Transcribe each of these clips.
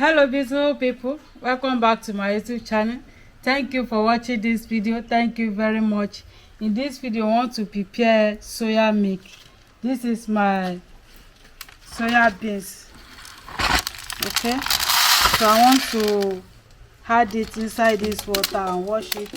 Hello beautiful people, welcome back to my YouTube channel. Thank you for watching this video. Thank you very much. In this video I want to prepare soya milk. This is my soya beans. Okay, so I want to add it inside this water and wash it.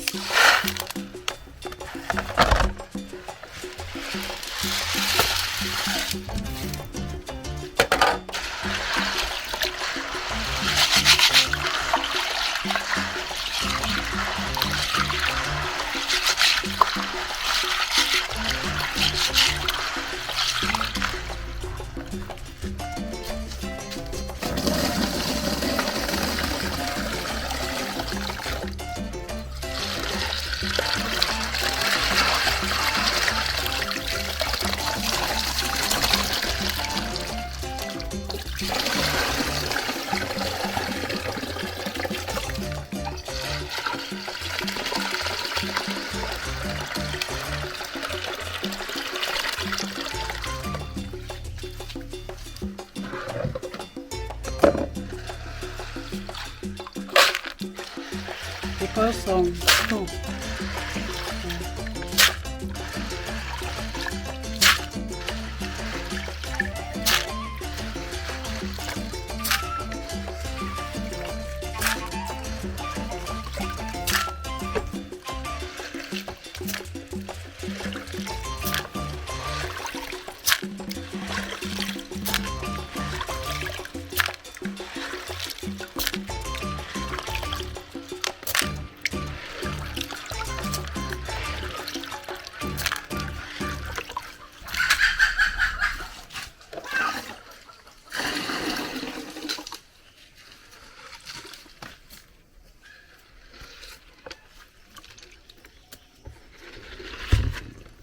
Because some stone.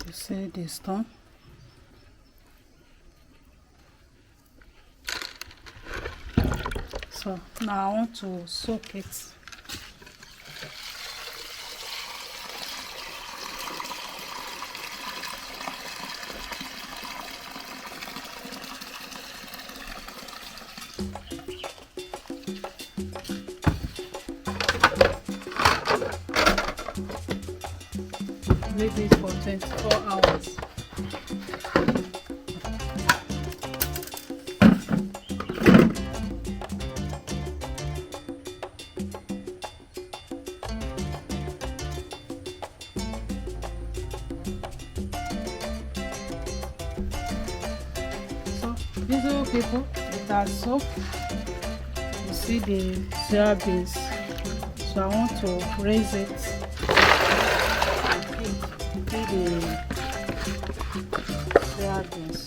You see the stone. So now I want to soak it. Leave it for 24 hours. So, beautiful people, it has soaked. You see the soya beans. So I want to raise it. The soya beans.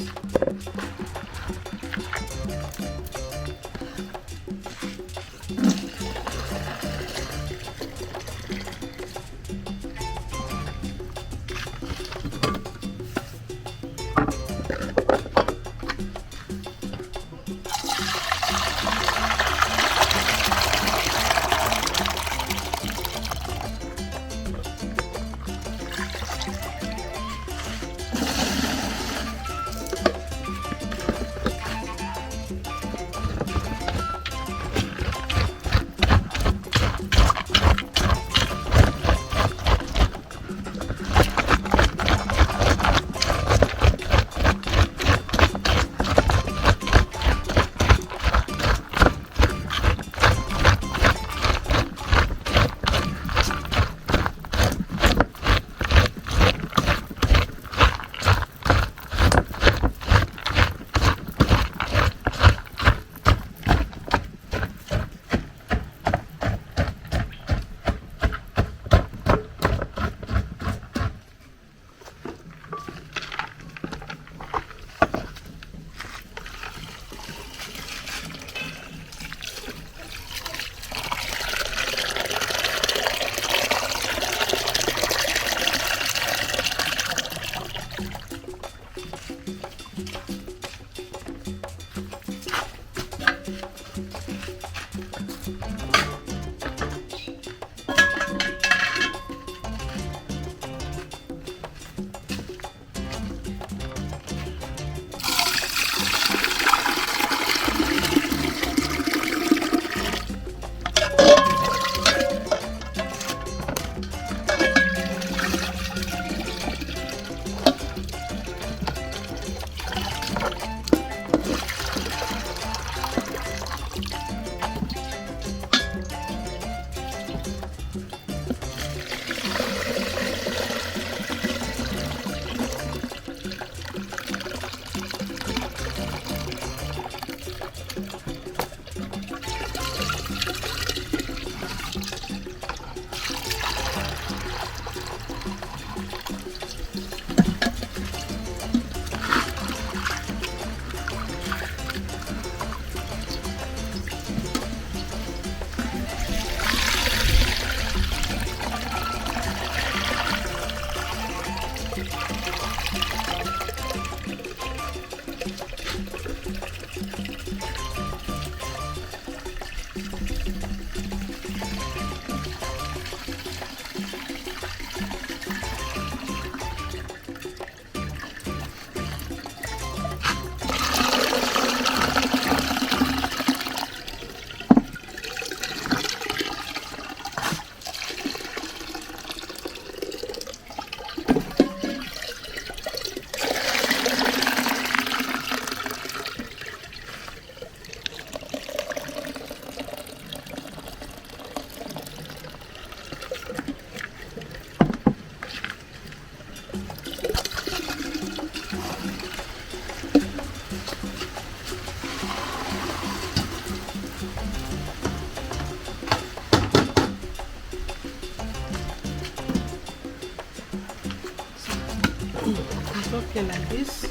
Okay, like this.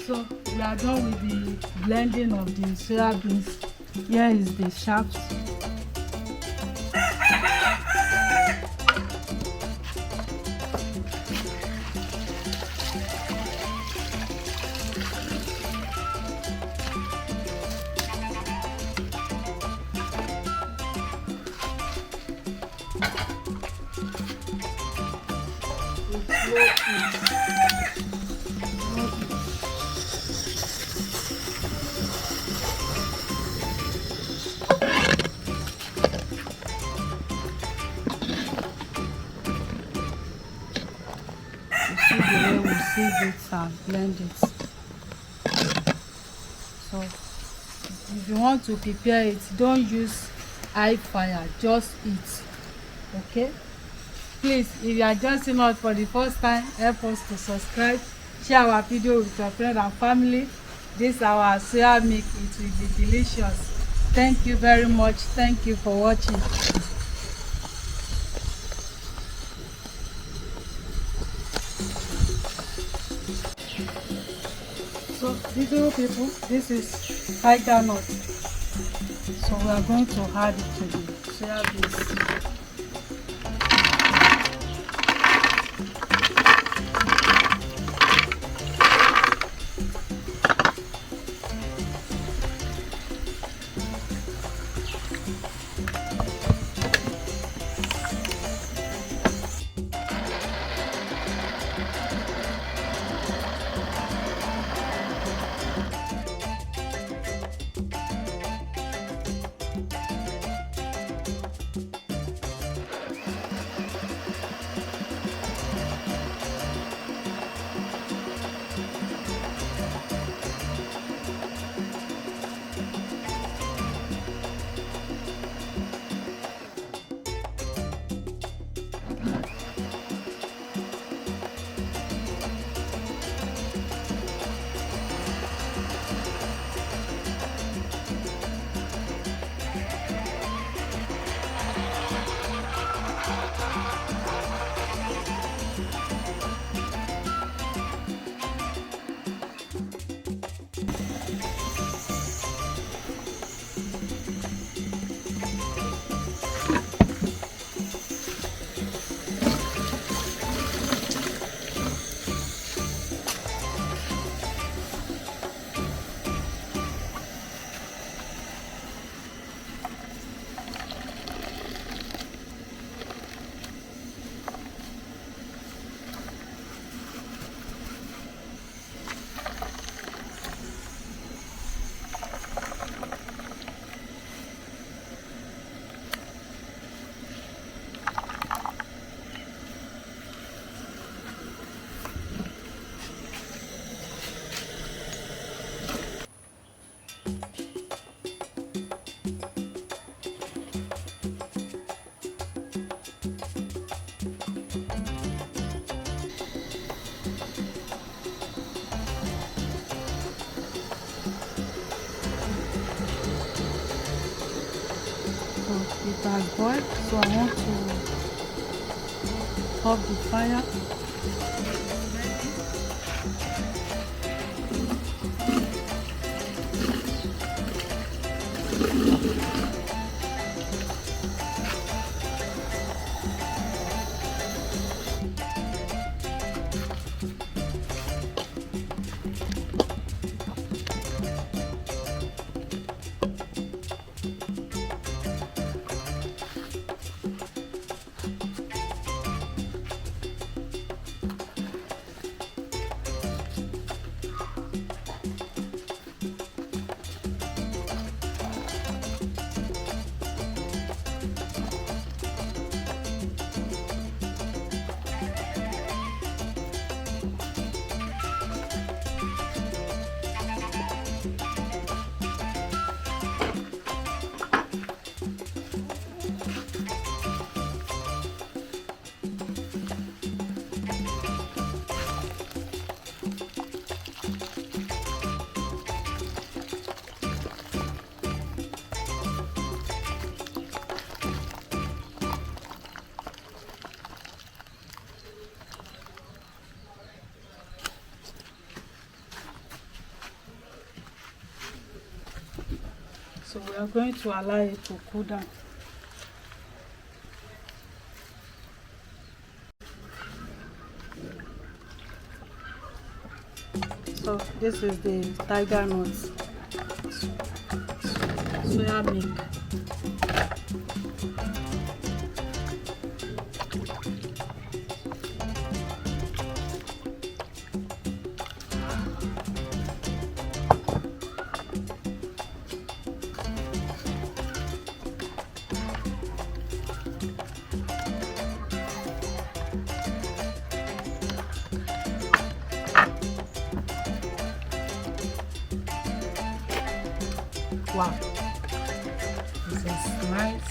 So we are done with the blending of the soya beans. Here is the shaft. See the way we sieve it and blend it. So if you want to prepare it, don't use high fire, just eat. Okay, please, if you are just seeing us for the first time, help us to subscribe, share our video with your friends and family. This is our soya milk. It will be delicious. Thank you very much. Thank you for watching. So little people, this is tiger nut. So we are going to add it to the soya beans. it has boiled, so I want to off the fire. So we are going to allow it to cool down. So this is the tiger nuts, soya milk. Wow, this is nice.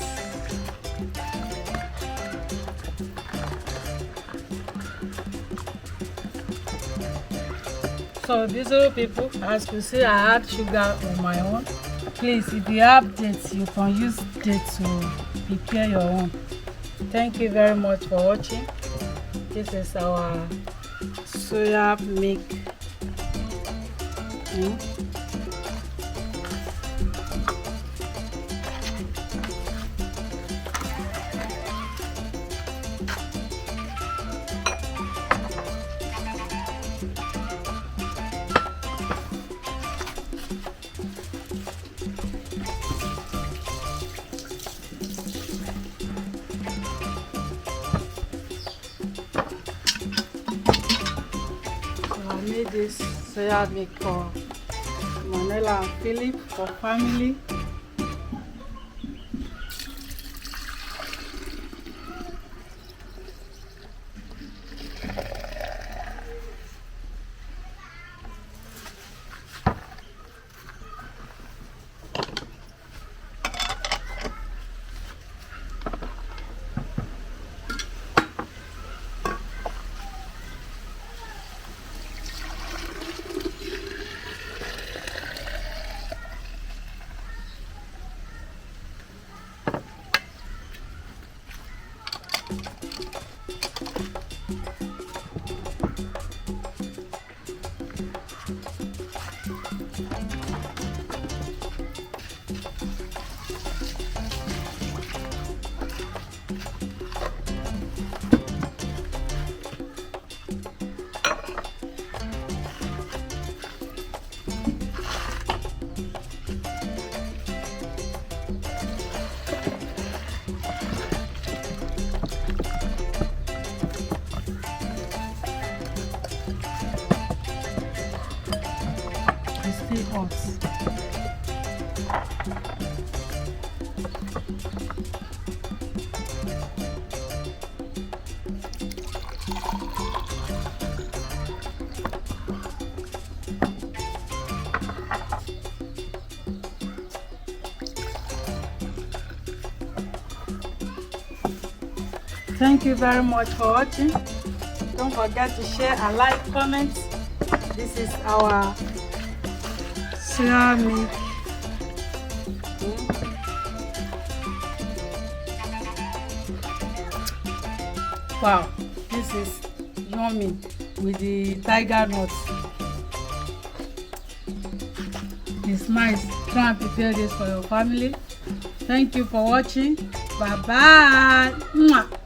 So beautiful people, as you see, I add sugar on my own. Please, if you have dates, you can use dates to prepare your own. Thank you very much for watching. This is our soya milk. I made this soya milk for Manella and Philip for family. Stay hot. Thank you very much for watching. Don't forget to share and like, comment. This is our soya milk. Wow, this is yummy with the tiger nuts. It's nice. Try and prepare this for your family. Thank you for watching. Bye bye.